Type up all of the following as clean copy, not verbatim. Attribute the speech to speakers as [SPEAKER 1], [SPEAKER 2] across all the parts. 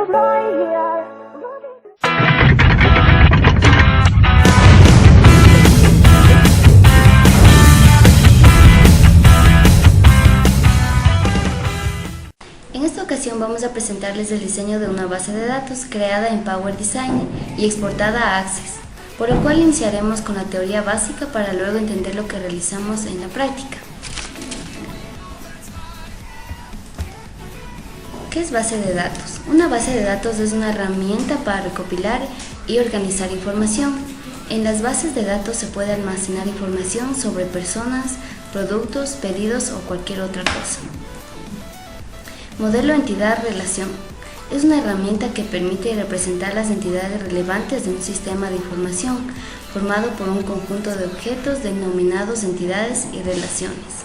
[SPEAKER 1] En esta ocasión vamos a presentarles el diseño de una base de datos creada en Power Designer y exportada a Access, por lo cual iniciaremos con la teoría básica para luego entender lo que realizamos en la práctica. ¿Qué es base de datos? Una base de datos es una herramienta para recopilar y organizar información. En las bases de datos se puede almacenar información sobre personas, productos, pedidos o cualquier otra cosa. Modelo entidad-relación. Es una herramienta que permite representar las entidades relevantes de un sistema de información formado por un conjunto de objetos denominados entidades y relaciones.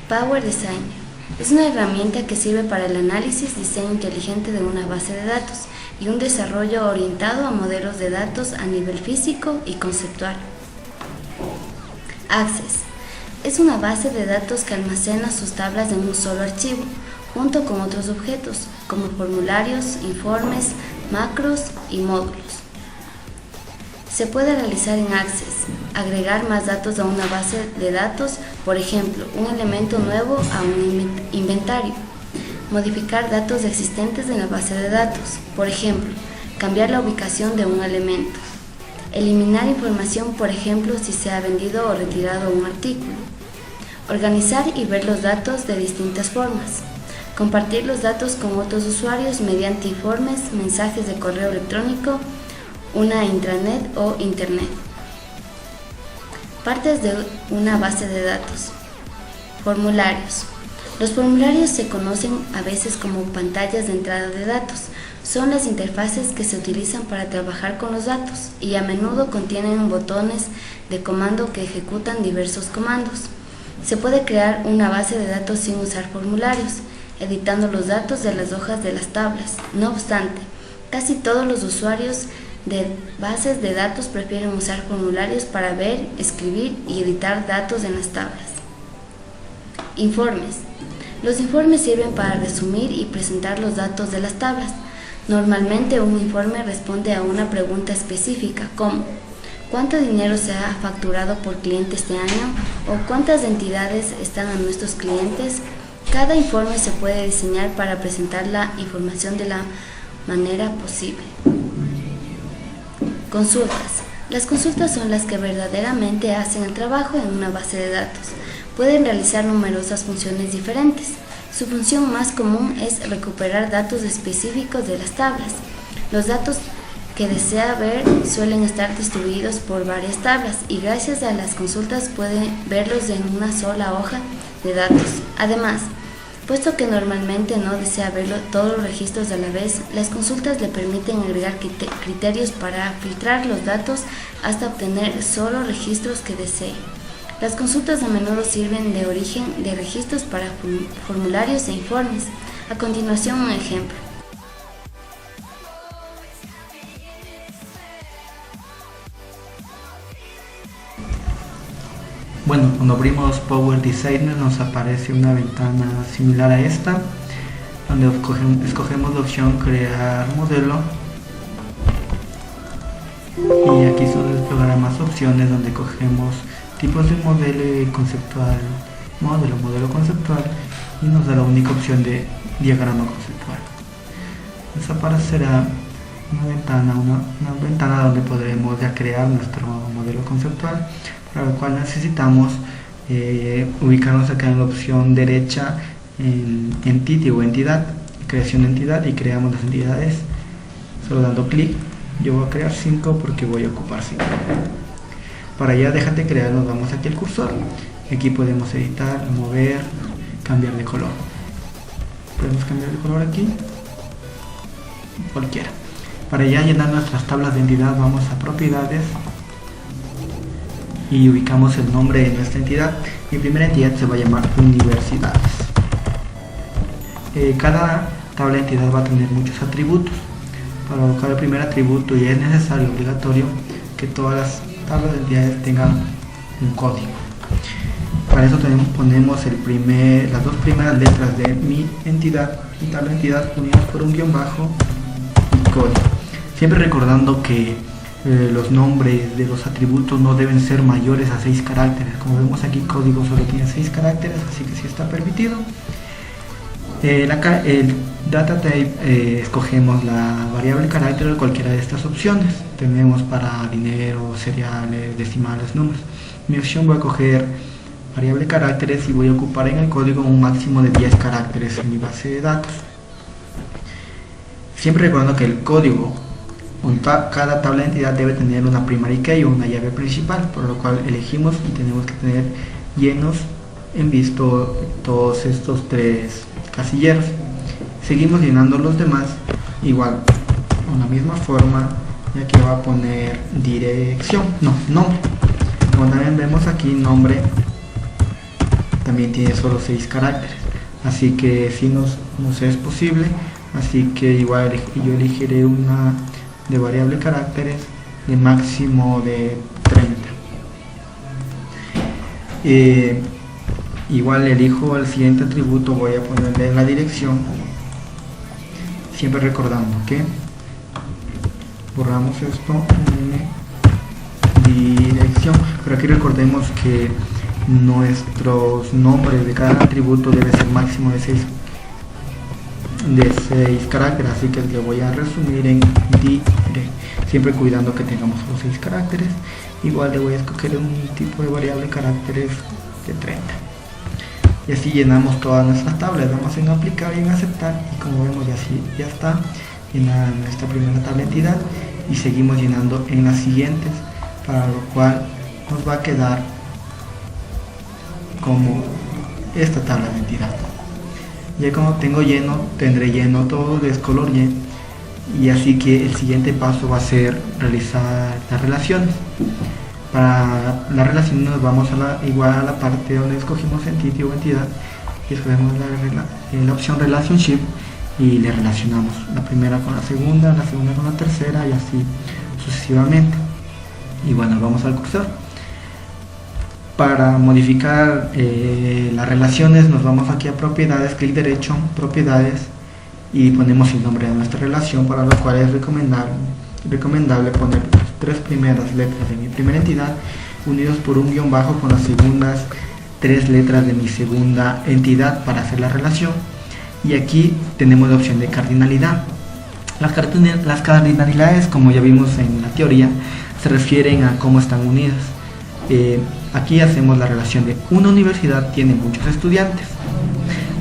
[SPEAKER 1] Power Designer. Es una herramienta que sirve para el análisis, diseño inteligente de una base de datos y un desarrollo orientado a modelos de datos a nivel físico y conceptual. Access. Es una base de datos que almacena sus tablas en un solo archivo, junto con otros objetos, como formularios, informes, macros y módulos. Se puede realizar en Access, agregar más datos a una base de datos, por ejemplo, un elemento nuevo a un inventario, modificar datos existentes en la base de datos, por ejemplo, cambiar la ubicación de un elemento, eliminar información, por ejemplo, si se ha vendido o retirado un artículo, organizar y ver los datos de distintas formas, compartir los datos con otros usuarios mediante informes, mensajes de correo electrónico, una intranet o internet. Partes de una base de datos. Formularios. Los formularios se conocen a veces como pantallas de entrada de datos. Son las interfaces que se utilizan para trabajar con los datos y a menudo contienen botones de comando que ejecutan diversos comandos. Se puede crear una base de datos sin usar formularios, editando los datos de las hojas de las tablas. No obstante, casi todos los usuarios de bases de datos prefieren usar formularios para ver, escribir y editar datos en las tablas. Informes. Los informes sirven para resumir y presentar los datos de las tablas. Normalmente un informe responde a una pregunta específica como ¿cuánto dinero se ha facturado por cliente este año? ¿O cuántas entidades están a nuestros clientes? Cada informe se puede diseñar para presentar la información de la manera posible. Consultas. Las consultas son las que verdaderamente hacen el trabajo en una base de datos. Pueden realizar numerosas funciones diferentes. Su función más común es recuperar datos específicos de las tablas. Los datos que desea ver suelen estar distribuidos por varias tablas y gracias a las consultas puede verlos en una sola hoja de datos. Además, puesto que normalmente no desea ver todos los registros a la vez, las consultas le permiten agregar criterios para filtrar los datos hasta obtener solo registros que desee. Las consultas a menudo sirven de origen de registros para formularios e informes. A continuación, un ejemplo.
[SPEAKER 2] Bueno, cuando abrimos Power Designer nos aparece una ventana similar a esta, donde escogemos la opción crear modelo y aquí solo desplegará más opciones donde cogemos tipos de modelo conceptual, modelo conceptual y nos da la única opción de diagrama conceptual. Nos aparecerá una ventana donde podremos ya crear nuestro modelo conceptual, para lo cual necesitamos ubicarnos acá en la opción derecha en Entity o entidad, creación de entidad, y creamos las entidades solo dando clic. Yo voy a crear 5 porque voy a ocupar 5. Para ya déjate crear, nos vamos aquí al cursor. Aquí podemos editar, mover, cambiar de color. Podemos cambiar de color aquí, cualquiera. Para ya llenar nuestras tablas de entidad vamos a propiedades y ubicamos el nombre de nuestra entidad. Mi primera entidad se va a llamar universidades. Cada tabla de entidad va a tener muchos atributos. Para colocar el primer atributo y es necesario, obligatorio, que todas las tablas de entidades tengan un código. Para eso ponemos las dos primeras letras de mi entidad y tabla entidad unidas por un guión bajo y código. Siempre recordando que los nombres de los atributos no deben ser mayores a 6 caracteres. Como vemos aquí, código solo tiene 6 caracteres, así que sí está permitido. El data type, escogemos la variable carácter de cualquiera de estas opciones. Tenemos para dinero, cereales, decimales, números. Mi opción voy a coger variable caracteres y voy a ocupar en el código un máximo de 10 caracteres en mi base de datos. Siempre recordando que el código, cada tabla de entidad debe tener una primary key o una llave principal, por lo cual elegimos y tenemos que tener llenos en visto todos estos 3 casilleros. Seguimos llenando los demás igual con la misma forma, ya que va a poner dirección, nombre. Como también vemos aquí, nombre también tiene solo 6 caracteres, así que si nos es posible, así que igual yo elegiré una de variable caracteres de máximo de 30. Igual elijo el siguiente atributo, voy a ponerle la dirección, siempre recordando que borramos esto en dirección, pero aquí recordemos que nuestros nombres de cada atributo debe ser máximo de 6 caracteres, así que le voy a resumir en direct, siempre cuidando que tengamos los 6 caracteres. Igual le voy a escoger un tipo de variable caracteres de 30. Y así llenamos todas nuestras tablas, damos en aplicar y en aceptar, y como vemos ya está llenada nuestra primera tabla entidad, y seguimos llenando en las siguientes, para lo cual nos va a quedar como esta tabla de entidad. Ya como tengo lleno, tendré lleno todo de color y así que el siguiente paso va a ser realizar las relaciones. Para las relaciones nos vamos igual a la parte donde escogimos entity o entidad, y escogemos la opción relationship y le relacionamos la primera con la segunda con la tercera y así sucesivamente. Y bueno, vamos al cursor. Para modificar las relaciones nos vamos aquí a propiedades, clic derecho, propiedades, y ponemos el nombre de nuestra relación, para lo cual es recomendable poner las 3 primeras letras de mi primera entidad unidos por un guión bajo con las segundas 3 letras de mi segunda entidad para hacer la relación. Y aquí tenemos la opción de cardinalidad. Las cardinalidades, como ya vimos en la teoría, se refieren a cómo están unidas. Aquí hacemos la relación de una universidad tiene muchos estudiantes,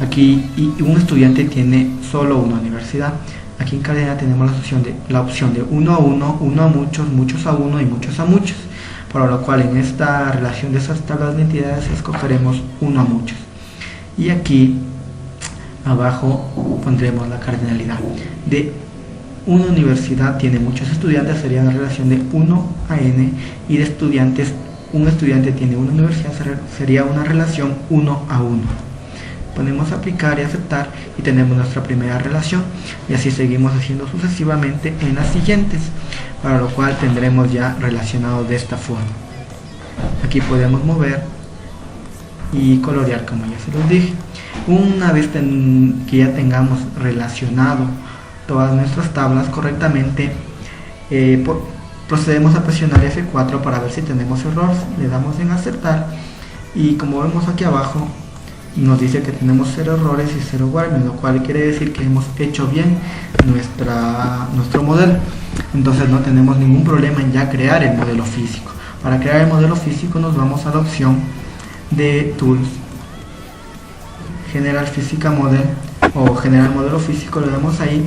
[SPEAKER 2] aquí y un estudiante tiene solo una universidad. Aquí en cardinalidad tenemos la opción de uno a uno, uno a muchos, muchos a uno y muchos a muchos, para lo cual en esta relación de esas tablas de entidades escogeremos uno a muchos. Y aquí abajo pondremos la cardinalidad de una universidad tiene muchos estudiantes, sería la relación de 1 a n, y de estudiantes, un estudiante tiene una universidad, sería una relación 1 a 1. Ponemos aplicar y aceptar y tenemos nuestra primera relación, y así seguimos haciendo sucesivamente en las siguientes, para lo cual tendremos ya relacionado de esta forma. Aquí podemos mover y colorear, como ya se los dije. Una vez que ya tengamos relacionado todas nuestras tablas correctamente, procedemos a presionar F4 para ver si tenemos errores. Le damos en aceptar y como vemos aquí abajo nos dice que tenemos 0 errores y 0 warnings, lo cual quiere decir que hemos hecho bien nuestro modelo. Entonces no tenemos ningún problema en ya crear el modelo físico. Para crear el modelo físico nos vamos a la opción de Tools, General Physical Model o General Modelo Físico, le damos ahí.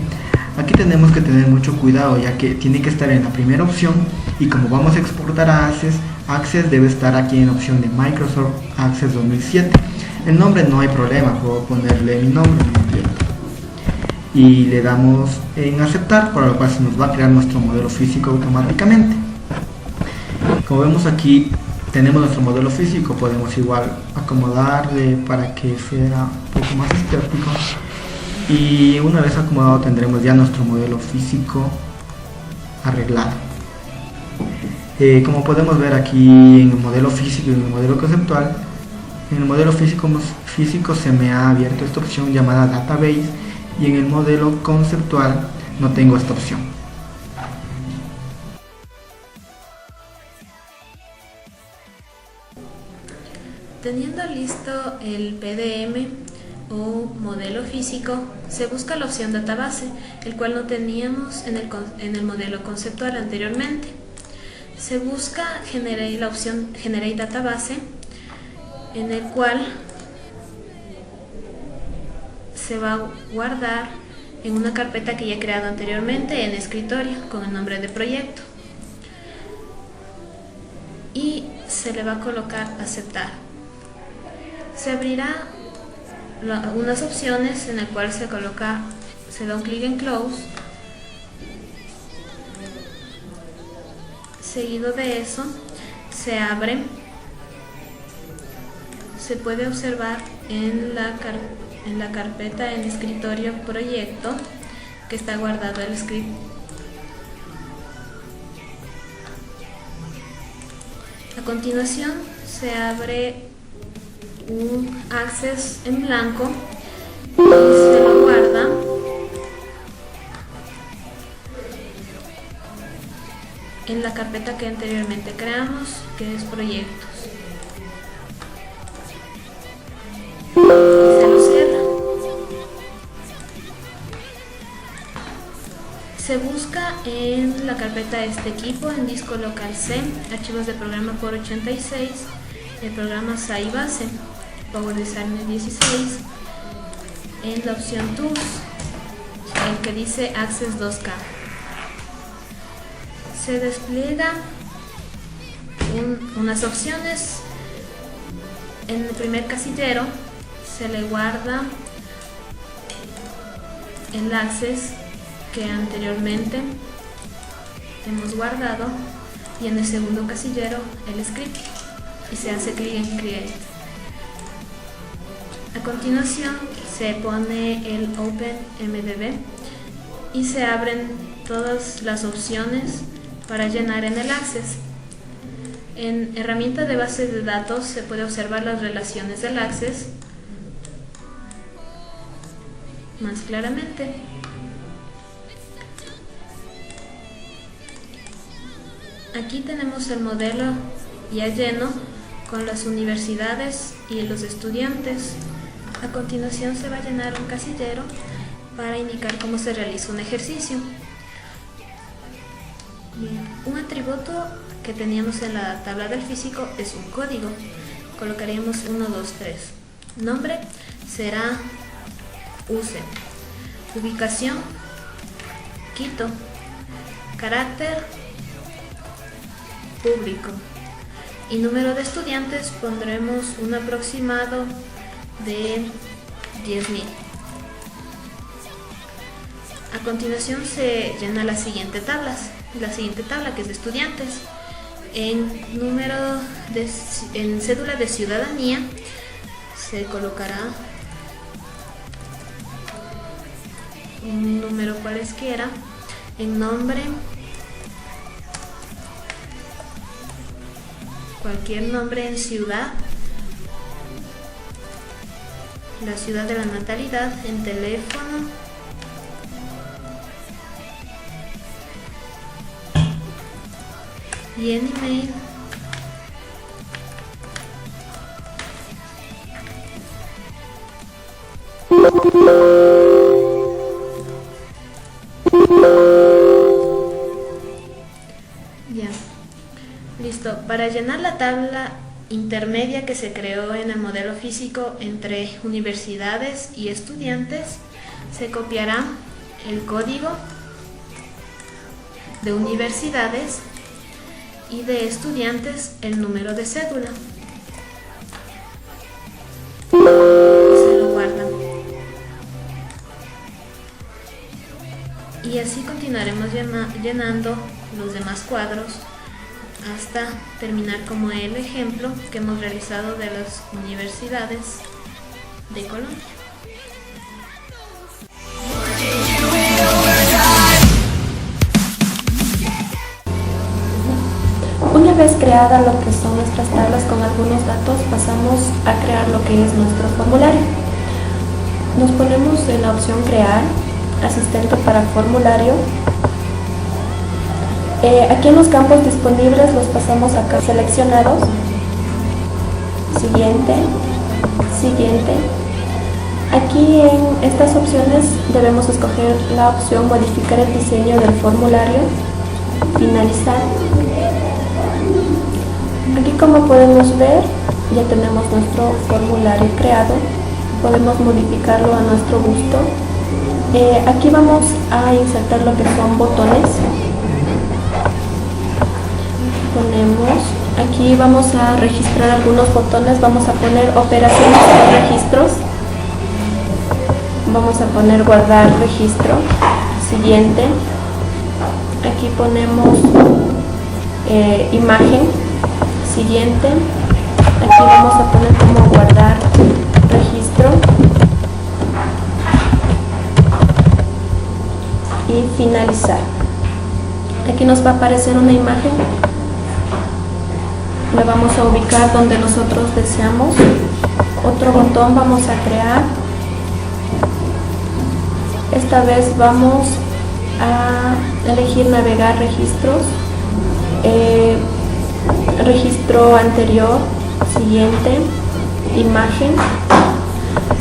[SPEAKER 2] Aquí tenemos que tener mucho cuidado, ya que tiene que estar en la primera opción, y como vamos a exportar a Access debe estar aquí en la opción de Microsoft Access 2007. El nombre no hay problema, puedo ponerle mi nombre y le damos en aceptar, para lo cual se nos va a crear nuestro modelo físico automáticamente. Como vemos aquí tenemos nuestro modelo físico, podemos igual acomodarle para que sea un poco más estético, y una vez acomodado tendremos ya nuestro modelo físico arreglado. Como podemos ver aquí en el modelo físico y en el modelo conceptual, En el modelo físico se me ha abierto esta opción llamada Database, y en el modelo conceptual no tengo esta opción.
[SPEAKER 3] Teniendo listo el PDM o modelo físico, se busca la opción database, el cual no teníamos en el modelo conceptual anteriormente. Se busca la opción Generate Database, en el cual se va a guardar en una carpeta que ya he creado anteriormente en escritorio con el nombre de proyecto, y se le va a colocar aceptar. Se abrirá unas opciones en el cual se da un clic en close. Seguido de eso se abre. Se puede observar en la carpeta en escritorio proyecto que está guardado el script. A continuación se abre un access en blanco y se lo guarda en la carpeta que anteriormente creamos, que es proyectos, y se lo cierra. Se busca en la carpeta este equipo en disco local C, archivos de programa por 86, el programa SAI base, Power Designer 16, en la opción Tools, el que dice Access 2K. Se despliega unas opciones. En el primer casillero se le guarda el access que anteriormente hemos guardado, y en el segundo casillero el script, y se hace clic en Create. A continuación se pone el OpenMDB y se abren todas las opciones para llenar en el access. En herramienta de base de datos se puede observar las relaciones del access más claramente. Aquí tenemos el modelo ya lleno con las universidades y los estudiantes. A continuación se va a llenar un casillero para indicar cómo se realiza un ejercicio. Bien, un atributo que teníamos en la tabla del físico es un código. Colocaremos 1, 2, 3. Nombre será UCE. Ubicación, Quito. Carácter, público. Y número de estudiantes pondremos un aproximado de 10.000. A continuación se llena la siguiente tabla que es de estudiantes. En cédula de ciudadanía se colocará un número cualesquiera. En nombre, cualquier nombre. En ciudad, la ciudad de la natalidad. En teléfono, y en email, ya. Listo. Para llenar la tabla intermedia que se creó en el modelo físico entre universidades y estudiantes, se copiará el código de universidades y de estudiantes el número de cédula. Se lo guardan. Y así continuaremos llenando los demás cuadros hasta terminar como el ejemplo que hemos realizado de las universidades de Colombia.
[SPEAKER 4] Una vez creada lo que son son nuestras tablas con algunos datos, pasamos a crear lo que es nuestro formulario. Nos ponemos en la opción crear, asistente para formulario. Aquí en los campos disponibles los pasamos acá seleccionados. Siguiente, siguiente. Aquí en estas opciones debemos escoger la opción modificar el diseño del formulario, finalizar. Aquí, como podemos ver, ya tenemos nuestro formulario creado, podemos modificarlo a nuestro gusto. Aquí vamos a insertar lo que son botones. Aquí vamos a registrar algunos botones, vamos a poner operaciones de registros, vamos a poner guardar registro, siguiente. Aquí ponemos imagen, siguiente. Aquí vamos a poner como guardar registro y finalizar. Aquí nos va a aparecer una imagen, la vamos a ubicar donde nosotros deseamos. Otro botón vamos a crear. Esta vez vamos a elegir navegar registros, registro anterior, siguiente, imagen,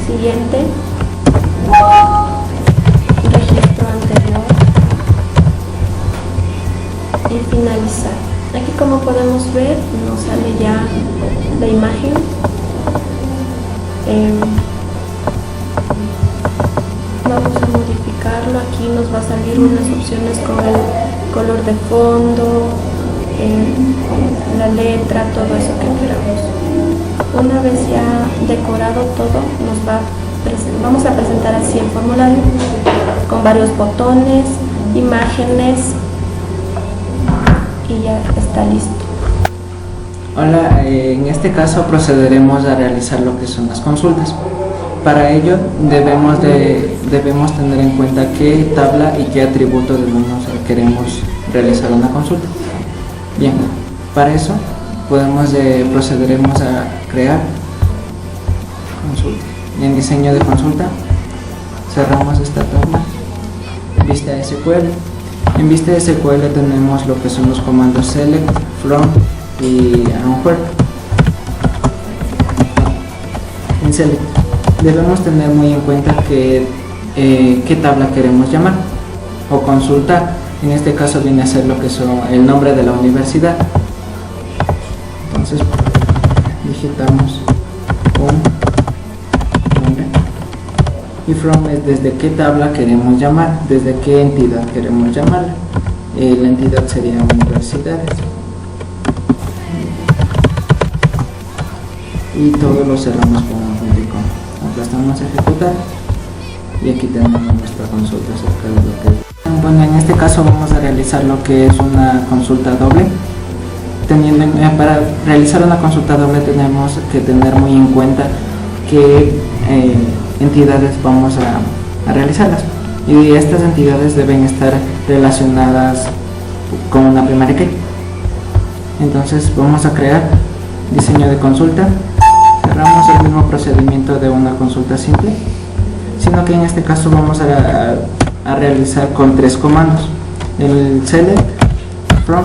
[SPEAKER 4] siguiente, registro anterior y finalizar. Aquí, como podemos ver, nos sale ya la imagen. Vamos a modificarlo. Aquí nos va a salir unas opciones con el color de fondo, la letra, todo eso que queramos. Una vez ya decorado todo, vamos a presentar así el formulario con varios botones, imágenes, y ya está listo.
[SPEAKER 5] Hola, en este caso procederemos a realizar lo que son las consultas. Para ello debemos tener en cuenta qué tabla y qué atributo queremos realizar una consulta. Bien, para eso procederemos a crear consulta. En diseño de consulta cerramos esta tabla, vista SQL. En vista SQL tenemos lo que son los comandos select, from y where. En select debemos tener muy en cuenta qué tabla queremos llamar o consultar. En este caso viene a ser lo que son el nombre de la universidad. Entonces digitamos un nombre. Y from es desde qué tabla queremos llamar, desde qué entidad queremos llamarla. La entidad sería universidades. Y todo lo cerramos con un punto y coma. Aplastamos a ejecutar y aquí tenemos nuestra consulta acerca de lo que... Bueno, en este caso vamos a realizar lo que es una consulta doble. Para realizar una consulta doble tenemos que tener muy en cuenta qué entidades vamos a realizarlas, y estas entidades deben estar relacionadas con una primaria key. Entonces vamos a crear diseño de consulta, cerramos el mismo procedimiento de una consulta simple, sino que en este caso vamos a realizar con 3 comandos: el select, from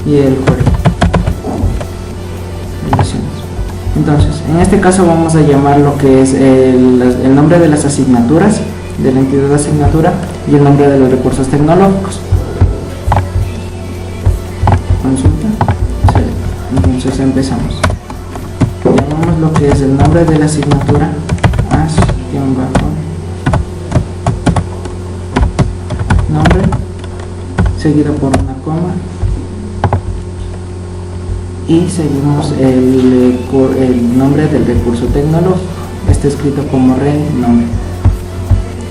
[SPEAKER 5] y el query. Entonces, en este caso vamos a llamar lo que es el nombre de las asignaturas, de la entidad de asignatura, y el nombre de los recursos tecnológicos. Consulta, select. Entonces empezamos. Llamamos lo que es el nombre de la asignatura, nombre, seguido por una coma, y seguimos el nombre del recurso tecnológico. Está escrito como nombre.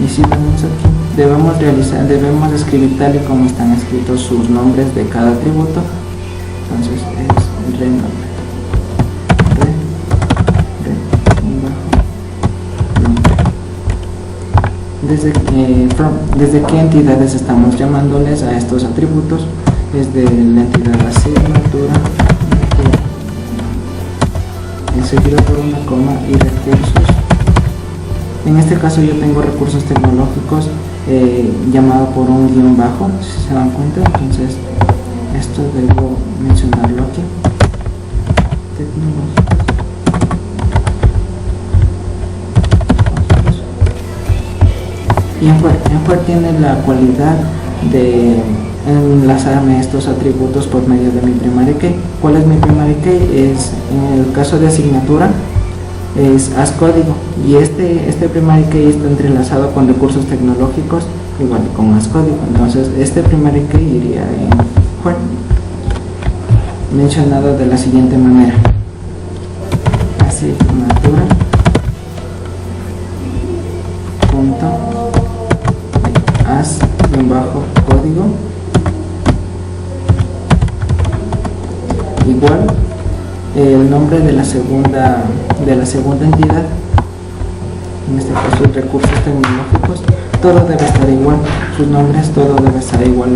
[SPEAKER 5] Y si vemos aquí, debemos escribir tal y como están escritos sus nombres de cada atributo. Entonces es nombre. Desde qué entidades estamos llamándoles a estos atributos, es de la entidad asignatura, seguido por una coma y recursos. En este caso yo tengo recursos tecnológicos llamado por un guión bajo, si se dan cuenta. Entonces esto debo mencionarlo aquí. Y Enquire tiene la cualidad de enlazarme estos atributos por medio de mi primary key. ¿Cuál es mi primary key? Es, en el caso de asignatura, es ascódigo, y este primary key está entrelazado con recursos tecnológicos igual con ascódigo. Entonces este primary key iría en Enquire, mencionado de la siguiente manera: asignatura punto as-código igual el nombre de la segunda entidad, en este caso recursos tecnológicos. Todo debe estar igual, sus nombres, todo debe estar igual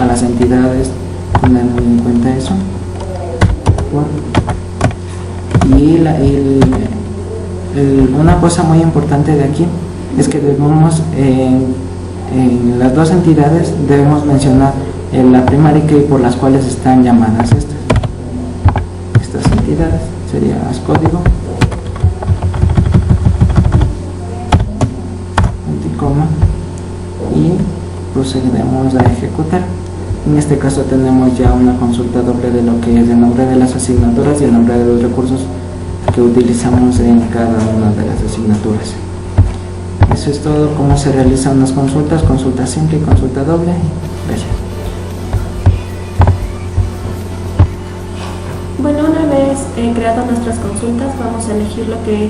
[SPEAKER 5] a las entidades, teniendo en cuenta eso. Y una cosa muy importante de aquí es que debemos en las dos entidades debemos mencionar la primary key por las cuales están llamadas estas entidades. Sería ascódigo, anticoma, y procederemos a ejecutar. En este caso tenemos ya una consulta doble de lo que es el nombre de las asignaturas y el nombre de los recursos que utilizamos en cada una de las asignaturas. Eso es todo, cómo se realizan las consultas, consulta simple y consulta doble. Gracias.
[SPEAKER 4] Bueno, una vez creadas nuestras consultas, vamos a elegir lo que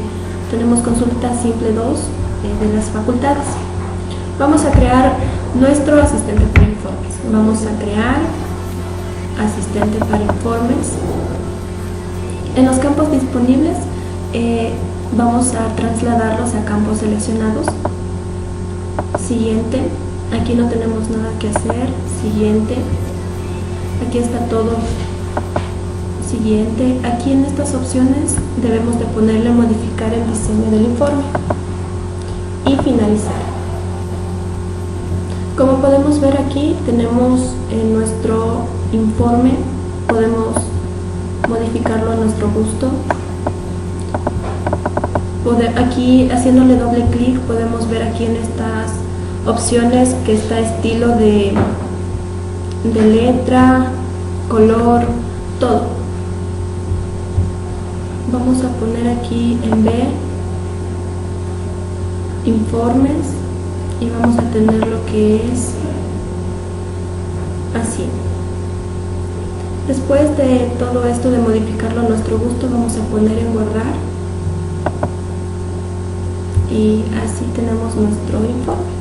[SPEAKER 4] tenemos: consulta simple 2 de las facultades. Vamos a crear nuestro asistente para informes. Vamos a crear asistente para informes. En los campos disponibles vamos a trasladarlos a campos seleccionados. Siguiente. Aquí no tenemos nada que hacer. Siguiente. Aquí está todo. Siguiente. Aquí en estas opciones debemos de ponerle modificar el diseño del informe y finalizar. Como podemos ver, aquí tenemos en nuestro informe, podemos modificarlo a nuestro gusto. Aquí haciéndole doble clic podemos ver aquí en estas opciones que está estilo de letra, color, todo. Vamos a poner aquí en B informes y vamos a tener lo que es así. Después de todo esto de modificarlo a nuestro gusto, vamos a poner en guardar y así tenemos nuestro informe.